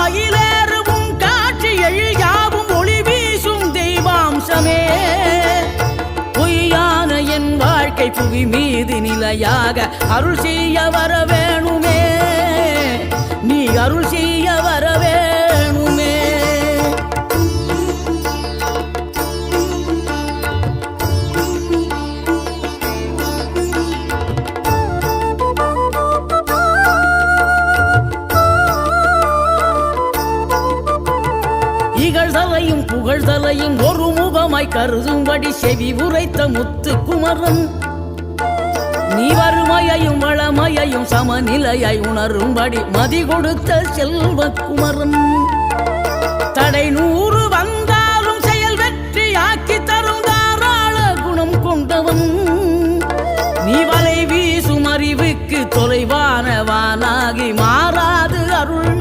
மயிலேறும் காட்சி எழியாவும் ஒளி வீசும் தெய்வாம்சமே பொய்யான என் வாழ்க்கை புவி மீது நிலையாக அருள் செய்ய வர வேணுமே நீ அருள் செய்ய வர வேணுமே இகழ்தலையும் புகழ்தலையும் ஒரு முகமாய் கருதும்படி செவி உரைத்த முத்து குமரன் நீ வறுமையையும் வளமையையும் சமநிலையை உணரும்படி மதி கொடுத்த செல்வ குமரன் தடை 100 வந்தாலும் செயல் வெற்றியாக்கி தரும் தாராள குணம் கொண்டவன் நீ வலை வீசும் அறிவுக்கு தொலைவானவானாகி மாறாது அருள்